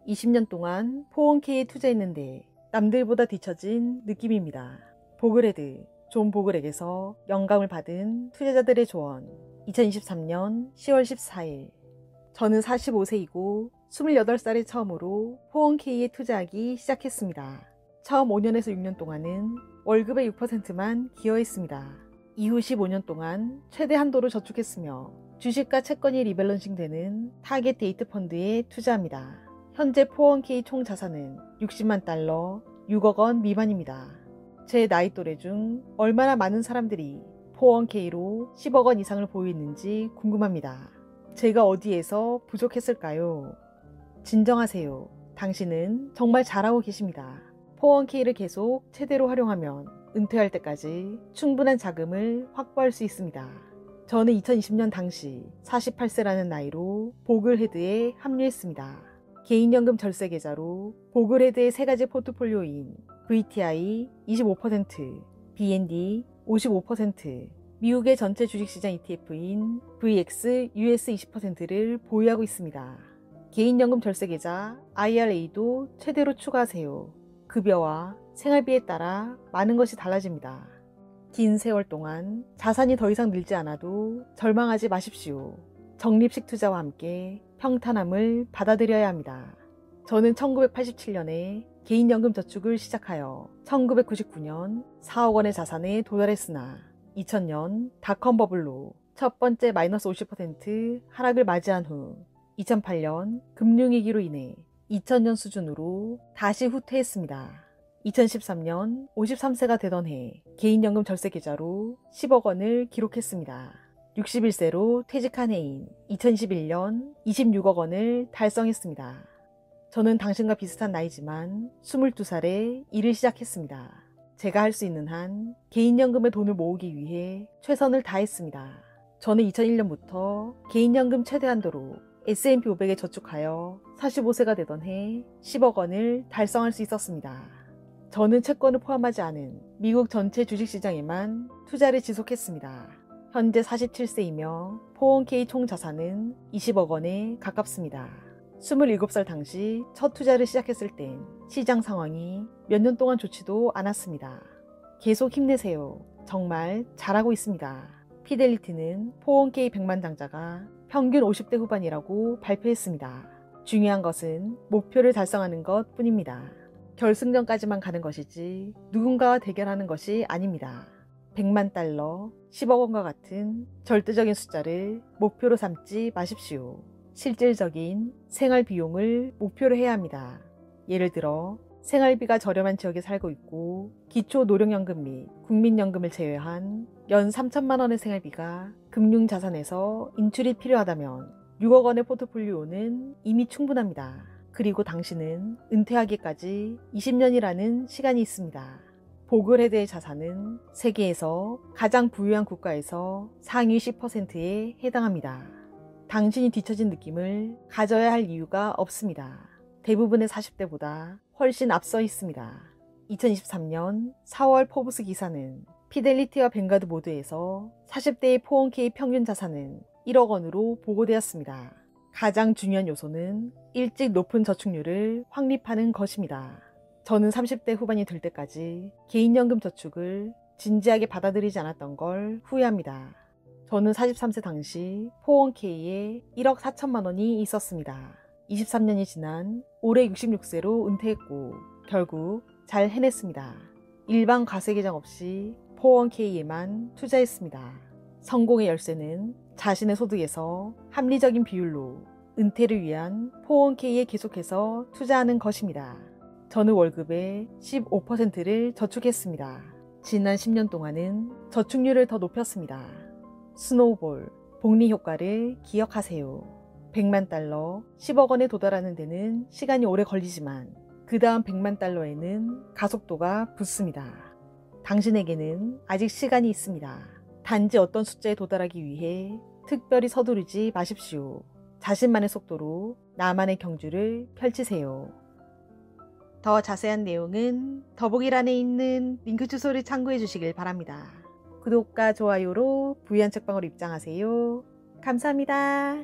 20년 동안 401k에 투자했는데 남들보다 뒤처진 느낌입니다. 보글헤드, 존 보글에게서 영감을 받은 투자자들의 조언. 2023년 10월 14일. 저는 45세이고 28살에 처음으로 401k에 투자하기 시작했습니다. 처음 5년에서 6년 동안은 월급의 6%만 기여했습니다. 이후 15년 동안 최대 한도로 저축했으며 주식과 채권이 리밸런싱 되는 타겟 데이트 펀드에 투자합니다. 현재 401k 총 자산은 60만 달러, 6억 원 미만입니다. 제 나이 또래 중 얼마나 많은 사람들이 401k로 10억 원 이상을 보유했는지 궁금합니다. 제가 어디에서 부족했을까요? 진정하세요. 당신은 정말 잘하고 계십니다. 401k를 계속 최대로 활용하면 은퇴할 때까지 충분한 자금을 확보할 수 있습니다. 저는 2020년 당시 48세라는 나이로 보글헤드에 합류했습니다. 개인연금 절세계좌로 보글헤드의 세 가지 포트폴리오인 VTI 25%, BND 55%, 미국의 전체 주식시장 ETF인 VX US 20%를 보유하고 있습니다. 개인연금 절세계좌 IRA도 최대로 추가하세요. 급여와 생활비에 따라 많은 것이 달라집니다. 긴 세월 동안 자산이 더 이상 늘지 않아도 절망하지 마십시오. 적립식 투자와 함께 평탄함을 받아들여야 합니다. 저는 1987년에 개인연금 저축을 시작하여 1999년 4억 원의 자산에 도달했으나 2000년 닷컴 버블로 첫 번째 마이너스 50% 하락을 맞이한 후 2008년 금융위기로 인해 2000년 수준으로 다시 후퇴했습니다. 2013년 53세가 되던 해 개인연금 절세계좌로 10억 원을 기록했습니다. 61세로 퇴직한 해인 2021년 26억 원을 달성했습니다. 저는 당신과 비슷한 나이지만 22살에 일을 시작했습니다. 제가 할 수 있는 한 개인연금의 돈을 모으기 위해 최선을 다했습니다. 저는 2001년부터 개인연금 최대 한도로 S&P 500에 저축하여 45세가 되던 해 10억 원을 달성할 수 있었습니다. 저는 채권을 포함하지 않은 미국 전체 주식시장에만 투자를 지속했습니다. 현재 47세이며 401k 총 자산은 20억 원에 가깝습니다. 27살 당시 첫 투자를 시작했을 땐 시장 상황이 몇 년 동안 좋지도 않았습니다. 계속 힘내세요. 정말 잘하고 있습니다. 피델리티는 401k 100만 장자가 평균 50대 후반이라고 발표했습니다. 중요한 것은 목표를 달성하는 것 뿐입니다. 결승전까지만 가는 것이지 누군가와 대결하는 것이 아닙니다. 100만 달러, 10억 원과 같은 절대적인 숫자를 목표로 삼지 마십시오. 실질적인 생활 비용을 목표로 해야 합니다. 예를 들어 생활비가 저렴한 지역에 살고 있고 기초노령연금 및 국민연금을 제외한 연 3천만 원의 생활비가 금융자산에서 인출이 필요하다면 6억 원의 포트폴리오는 이미 충분합니다. 그리고 당신은 은퇴하기까지 20년이라는 시간이 있습니다. 보글헤드의 자산은 세계에서 가장 부유한 국가에서 상위 10%에 해당합니다. 당신이 뒤처진 느낌을 가져야 할 이유가 없습니다. 대부분의 40대보다 훨씬 앞서 있습니다. 2023년 4월 포브스 기사는 피델리티와 뱅가드 모두에서 40대의 401k 평균 자산은 1억 원으로 보고되었습니다. 가장 중요한 요소는 일찍 높은 저축률을 확립하는 것입니다. 저는 30대 후반이 될 때까지 개인연금 저축을 진지하게 받아들이지 않았던 걸 후회합니다. 저는 43세 당시 401k에 1억 4천만 원이 있었습니다. 23년이 지난 올해 66세로 은퇴했고 결국 잘 해냈습니다. 일반 과세계정 없이 401k에만 투자했습니다. 성공의 열쇠는 자신의 소득에서 합리적인 비율로 은퇴를 위한 401k에 계속해서 투자하는 것입니다. 저는 월급의 15%를 저축했습니다. 지난 10년 동안은 저축률을 더 높였습니다. 스노우볼, 복리 효과를 기억하세요. 100만 달러, 10억 원에 도달하는 데는 시간이 오래 걸리지만 그 다음 100만 달러에는 가속도가 붙습니다. 당신에게는 아직 시간이 있습니다. 단지 어떤 숫자에 도달하기 위해 특별히 서두르지 마십시오. 자신만의 속도로 나만의 경주를 펼치세요. 더 자세한 내용은 더보기란에 있는 링크 주소를 참고해 주시길 바랍니다. 구독과 좋아요로 부유한 책방으로 입장하세요. 감사합니다.